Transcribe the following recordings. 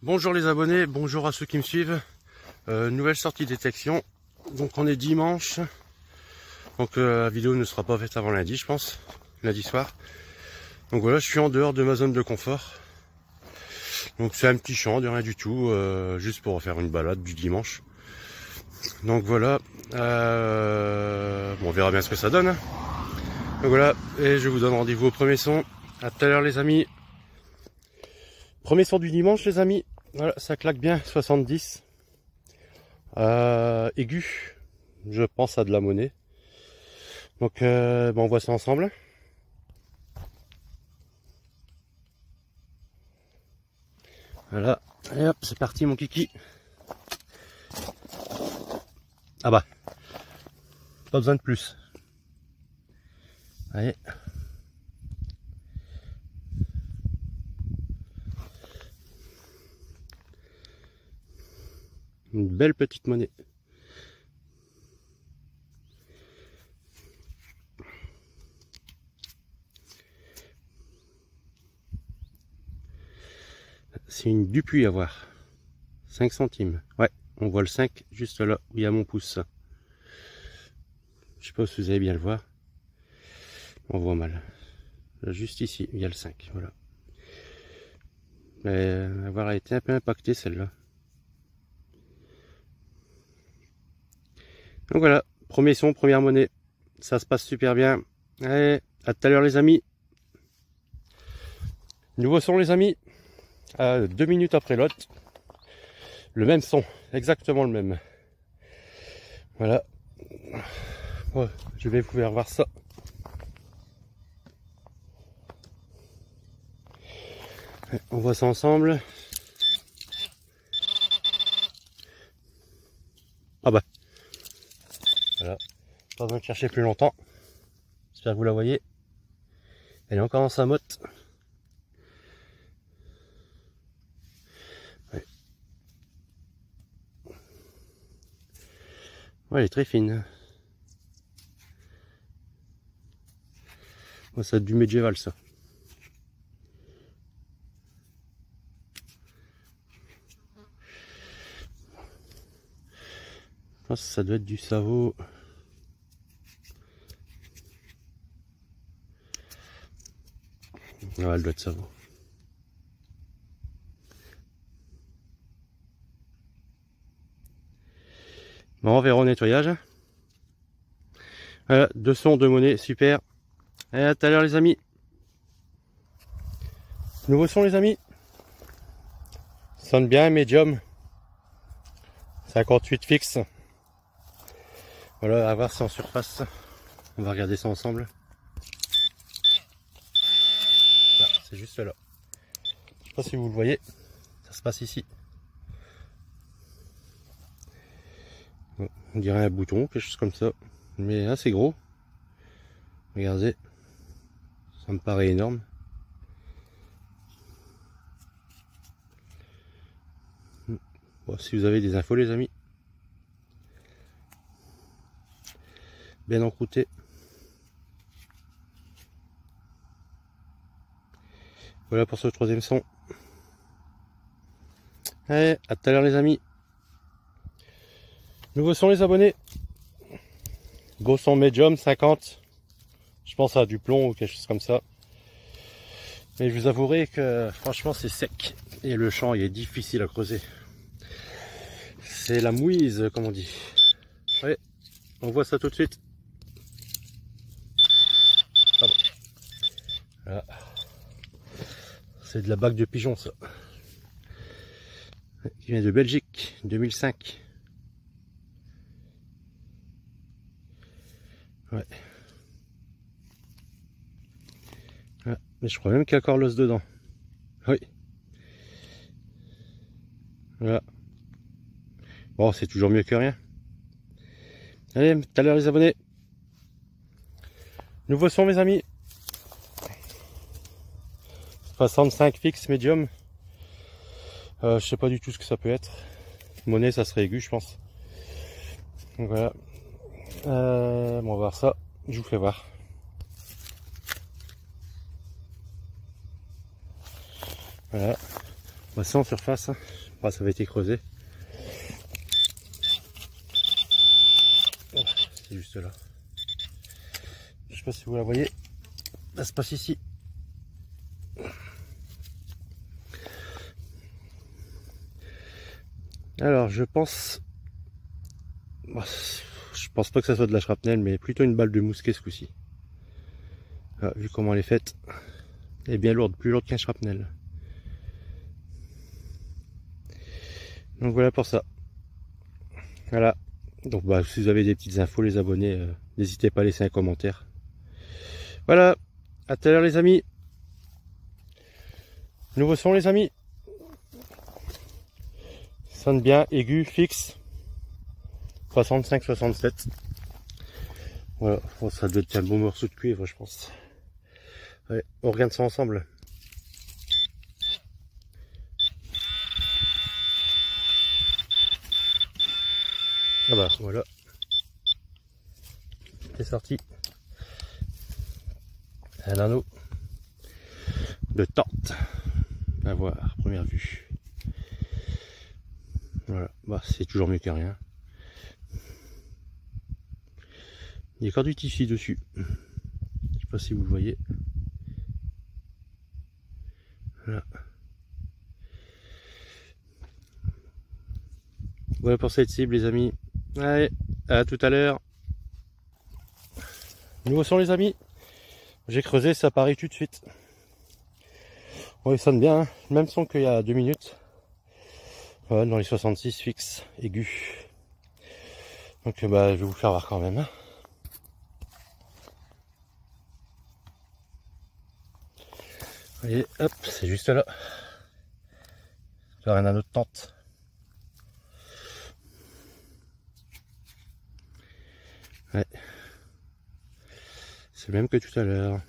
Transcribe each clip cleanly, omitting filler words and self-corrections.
Bonjour les abonnés, bonjour à ceux qui me suivent. Nouvelle sortie détection. Donc on est dimanche. Donc la vidéo ne sera pas faite avant lundi, je pense. Lundi soir. Donc voilà, je suis en dehors de ma zone de confort. Donc c'est un petit champ de rien du tout. Juste pour faire une balade du dimanche. Donc voilà. Bon, on verra bien ce que ça donne. Donc voilà. Et je vous donne rendez-vous au premier son. À tout à l'heure les amis. Premier son du dimanche les amis. Voilà, ça claque bien, 70. Aigu. Je pense à de la monnaie. Donc on voit ça ensemble. Voilà. Et hop, c'est parti mon kiki. Ah bah. Pas besoin de plus. Allez. Une belle petite monnaie. C'est une Dupuis à voir. 5 centimes. Ouais, on voit le 5 juste là où il y a mon pouce. Je sais pas si vous allez bien le voir. On voit mal. Là, juste ici, il y a le 5. Voilà. Mais avoir été un peu impacté celle-là. Donc voilà, premier son, première monnaie. Ça se passe super bien. Allez, à tout à l'heure les amis. Nouveau son les amis. 2 minutes après l'autre. Le même son, exactement le même. Voilà. Ouais, je vais pouvoir voir ça. Ouais, on voit ça ensemble. Ah bah. Voilà. Pas besoin de chercher plus longtemps. J'espère que vous la voyez. Elle est encore dans sa motte. Ouais. Ouais, elle est très fine. Ouais, ça a du médiéval ça. Je pense que ça doit être du Savo. Ouais, elle doit être Savo. Bon, on verra au nettoyage. Voilà, 2 sons, 2 monnaies, super. Et à tout à l'heure les amis. Nouveau son les amis. Sonne bien, médium. 58 fixe. Voilà, à voir si en surface. On va regarder ça ensemble. C'est juste là. Je sais pas si vous le voyez. Ça se passe ici. On dirait un bouton, quelque chose comme ça. Mais assez gros. Regardez. Ça me paraît énorme. Bon, si vous avez des infos les amis. Bien encrouté. Voilà pour ce troisième son. Allez, à tout à l'heure les amis. Nouveau son les abonnés. Beau son médium 50. Je pense à du plomb ou quelque chose comme ça. Mais je vous avouerai que franchement c'est sec. Et le champ il est difficile à creuser. C'est la mouise comme on dit. Ouais, on voit ça tout de suite. Ah bon. Voilà. C'est de la bague de pigeon ça. Qui vient de Belgique, 2005. Ouais. Ah, mais je crois même qu'il y a encore l'os dedans. Oui. Voilà. Bon, c'est toujours mieux que rien. Allez, tout à l'heure les abonnés. Nouveau son mes amis. 65 fixe médium. Je sais pas du tout ce que ça peut être. Monnaie ça serait aigu je pense. Donc voilà. Bon, on va voir ça. Je vous fais voir. Voilà. Bah, c'est en surface, hein. Bah, ça avait été creusé. C'est juste là. Je sais pas si vous la voyez. Ça se passe ici. Alors je pense... Je pense pas que ça soit de la shrapnel, mais plutôt une balle de mousquet ce coup-ci. Ah, vu comment elle est faite, elle est bien lourde, plus lourde qu'un shrapnel. Donc voilà pour ça. Voilà. Donc bah, si vous avez des petites infos, les abonnés, n'hésitez pas à laisser un commentaire. Voilà. À tout à l'heure les amis. Nouveau son les amis. Sonne bien, aigu, fixe. 65-67. Voilà, oh, ça doit être un bon morceau de cuivre je pense. Allez, on regarde ça ensemble. Ah bah voilà. C'est sorti. Un anneau de tente. À voir, première vue. Voilà, bah c'est toujours mieux que rien. Il y a encore du tissu dessus. Je sais pas si vous le voyez. Voilà. Voilà pour cette cible les amis. Allez, à tout à l'heure. Nouveau son les amis. J'ai creusé, ça apparaît tout de suite. Bon, il sonne bien, hein. Même son qu'il y a 2 minutes. Voilà, dans les 66 fixes, aigus. Donc bah, je vais vous faire voir quand même. Voyez, hop, c'est juste là. Faire un anneau de tente. Ouais. C'est le même que tout à l'heure.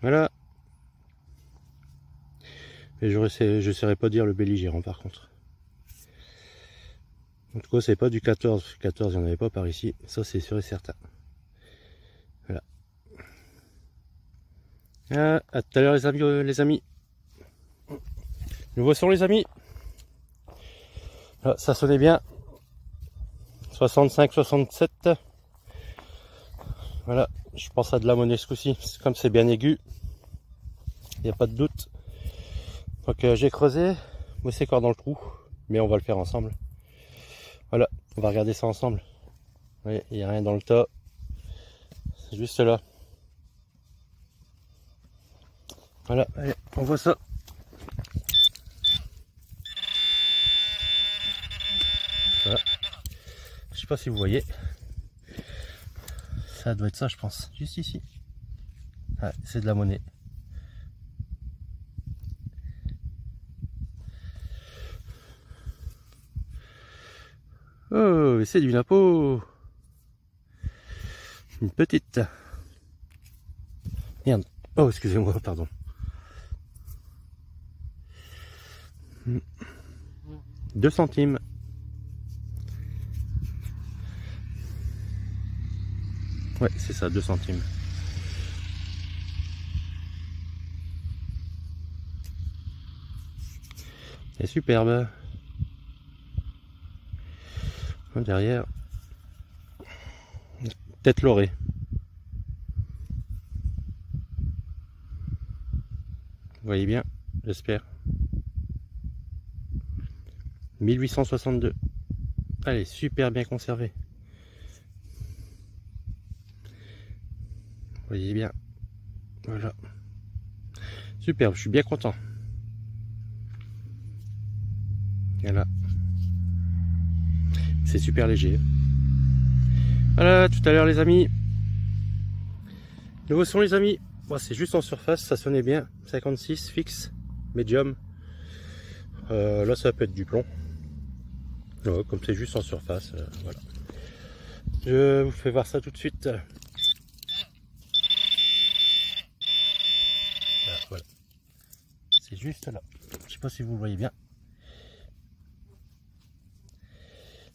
Voilà. Et je ne saurais pas dire le belligérant par contre. En tout cas, c'est pas du 14. 14, il n'y en avait pas par ici. Ça, c'est sûr et certain. Voilà. À tout à l'heure les amis. Nouveau son les amis. Ah, ça sonnait bien. 65-67. Voilà, je pense à de la monnaie ce coup-ci. Comme c'est bien aigu, il n'y a pas de doute. Donc j'ai creusé, moi c'est encore dans le trou, mais on va le faire ensemble. Voilà, on va regarder ça ensemble. Oui, il n'y a rien dans le tas. C'est juste là. Voilà, allez, on voit ça. Voilà. Je sais pas si vous voyez. Ça doit être ça je pense, juste ici. Ouais, c'est de la monnaie. Oh, c'est du napo. Une petite. Merde. Oh, excusez-moi, pardon. 2 centimes. Ouais, c'est ça, 2 centimes. Et superbe. Derrière, tête lorée. Vous voyez bien, j'espère. 1862. Allez, super bien conservé. Vous voyez bien. Voilà. Superbe, je suis bien content. Voilà. C'est super léger. Voilà, tout à l'heure les amis. Nouveau son les amis. Bon, c'est juste en surface, ça sonnait bien. 56 fixe, médium. Là ça peut être du plomb. Ouais, comme c'est juste en surface, voilà. Je vous fais voir ça tout de suite. Voilà. C'est juste là. Je sais pas si vous le voyez bien.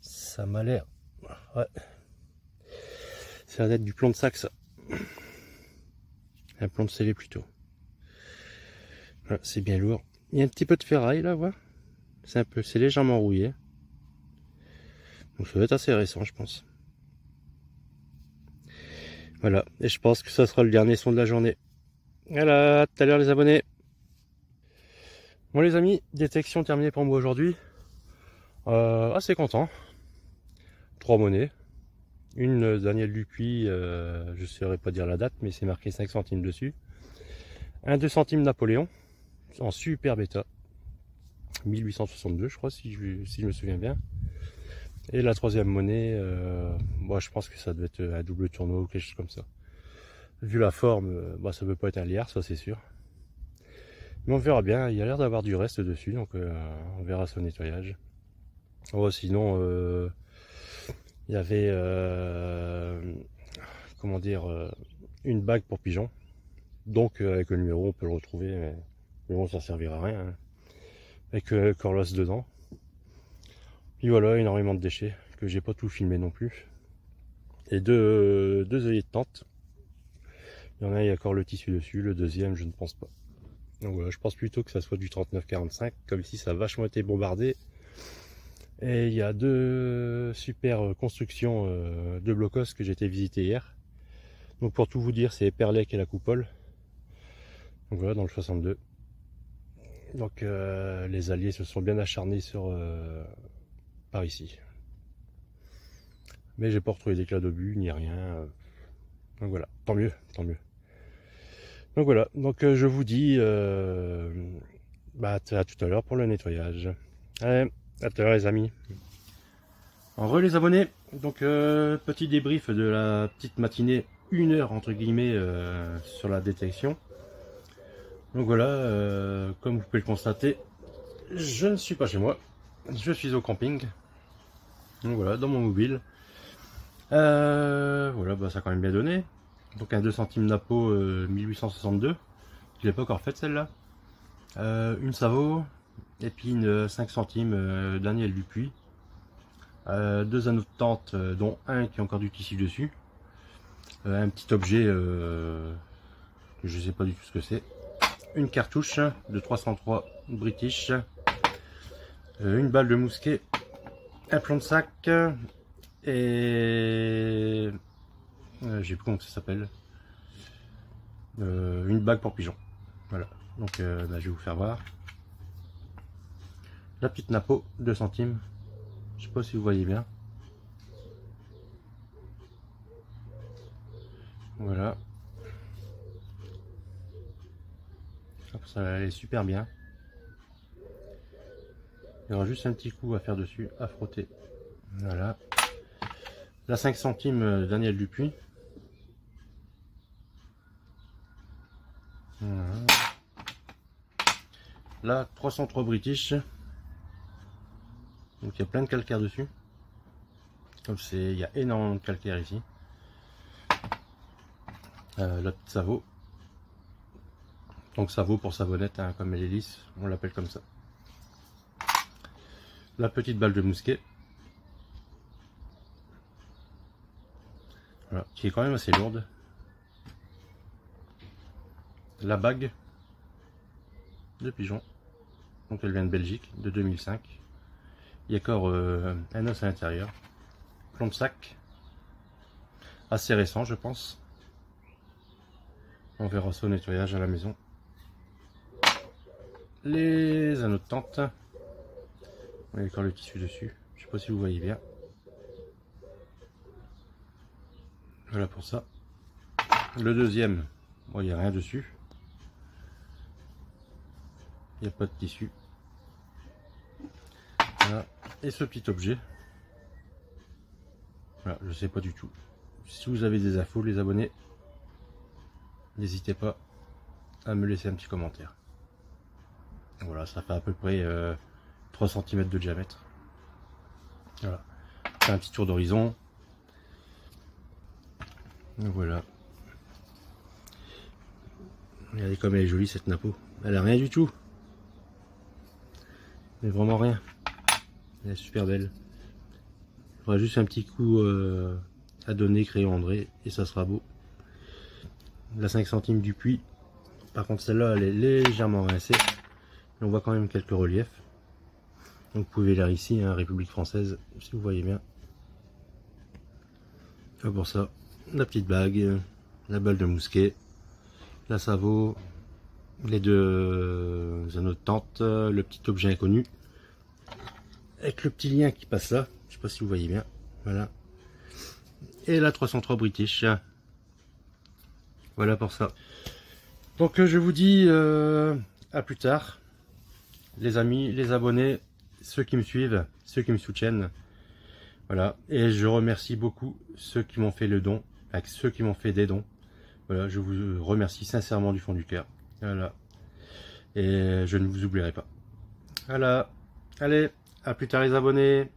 Ça m'a l'air. Ouais. Ça va être du plomb de sac ça. Un plomb de scellé plutôt. Voilà, c'est bien lourd. Il y a un petit peu de ferraille là, voilà. C'est légèrement rouillé. Donc ça va être assez récent, je pense. Voilà, et je pense que ça sera le dernier son de la journée. Voilà, à tout à l'heure les abonnés. Bon les amis, détection terminée pour moi aujourd'hui. Assez content. 3 monnaies. Une Daniel Dupuis, je ne saurais pas dire la date, mais c'est marqué 5 centimes dessus. Un 2 centimes Napoléon, en super bêta. 1862 je crois, si je me souviens bien. Et la troisième monnaie, moi je pense que ça devait être un double tourneau ou quelque chose comme ça. Vu la forme, ça ne peut pas être un liard, ça c'est sûr. Mais on verra bien, il y a l'air d'avoir du reste dessus, donc on verra son nettoyage. Oh, sinon, il y avait, comment dire, une bague pour pigeon. Donc avec le numéro on peut le retrouver, mais bon ça servira à rien. Hein. Avec Corlos dedans. Et voilà, énormément de déchets, que j'ai pas tout filmé non plus. Et deux œillets de tente. Il y en a, il y a encore le tissu dessus, le deuxième je ne pense pas. Donc voilà, je pense plutôt que ça soit du 39-45, comme ici ça a vachement été bombardé. Et il y a 2 super constructions de blocos que j'ai été visiter hier. Donc pour tout vous dire, c'est Perlec et la Coupole. Donc voilà, dans le 62. Donc les alliés se sont bien acharnés par ici. Mais j'ai pas retrouvé d'éclat d'obus ni rien. Donc voilà, tant mieux, tant mieux. Donc voilà, donc je vous dis à tout à l'heure pour le nettoyage. Allez, à tout à l'heure les amis. En vrai les abonnés, donc petit débrief de la petite matinée, 1 heure entre guillemets sur la détection. Donc voilà, comme vous pouvez le constater, je ne suis pas chez moi, je suis au camping. Donc voilà, dans mon mobile. Voilà, ça a quand même bien donné. Donc un 2 centimes Napo 1862. Je l'ai pas encore faite celle-là. Une Savo. Et puis une 5 centimes Daniel Dupuis. 2 anneaux de tente, dont un qui a encore du tissu dessus. Un petit objet que je sais pas du tout ce que c'est. Une cartouche de 303 British. Une balle de mousquet. Un plomb de sac. Et j'ai plus comment ça s'appelle, une bague pour pigeon. Voilà, donc je vais vous faire voir la petite Napo 2 centimes. Je sais pas si vous voyez bien. Voilà, ça allait super bien. Il y aura juste un petit coup à faire dessus, à frotter. Voilà, la 5 centimes Daniel Dupuis. Voilà. La 303 British. Donc il y a plein de calcaire dessus. Comme il y a énormément de calcaire ici. La petite Savo. Donc Savo pour savonnette, hein, comme elle est lisse, on l'appelle comme ça. La petite balle de mousquet. Voilà, qui est quand même assez lourde. La bague de pigeon. Donc elle vient de Belgique, de 2005. Il y a encore un os à l'intérieur. Plomb de sac. Assez récent je pense. On verra ça au nettoyage à la maison. Les anneaux de tente. Il y a encore le tissu dessus. Je sais pas si vous voyez bien. Voilà pour ça. Le deuxième, bon, il n'y a rien dessus. Il n'y a pas de tissu. Voilà. Et ce petit objet. Voilà, je sais pas du tout. Si vous avez des infos, les abonnés, n'hésitez pas à me laisser un petit commentaire. Voilà, ça fait à peu près 3 cm de diamètre. Voilà. C'est un petit tour d'horizon. Voilà. Regardez comme elle est jolie cette Napo. Elle a rien du tout. Mais vraiment rien. Elle est super belle. Il faudra juste un petit coup à donner crayon André et ça sera beau. la 5 centimes du puits. Par contre celle-là elle est légèrement rincée. Mais on voit quand même quelques reliefs. Donc vous pouvez lire ici, hein, République française, si vous voyez bien. Et pour ça, la petite bague, la balle de mousquet, la sabot, les deux anneaux de tente, le petit objet inconnu, avec le petit lien qui passe là, je sais pas si vous voyez bien, voilà. Et la 303 British. Voilà pour ça. Donc je vous dis à plus tard, les amis, les abonnés, ceux qui me suivent, ceux qui me soutiennent. Voilà, et je remercie beaucoup ceux qui m'ont fait le don, avec ceux qui m'ont fait des dons. Voilà, je vous remercie sincèrement du fond du cœur. Voilà, et je ne vous oublierai pas. Voilà, allez, à plus tard les abonnés.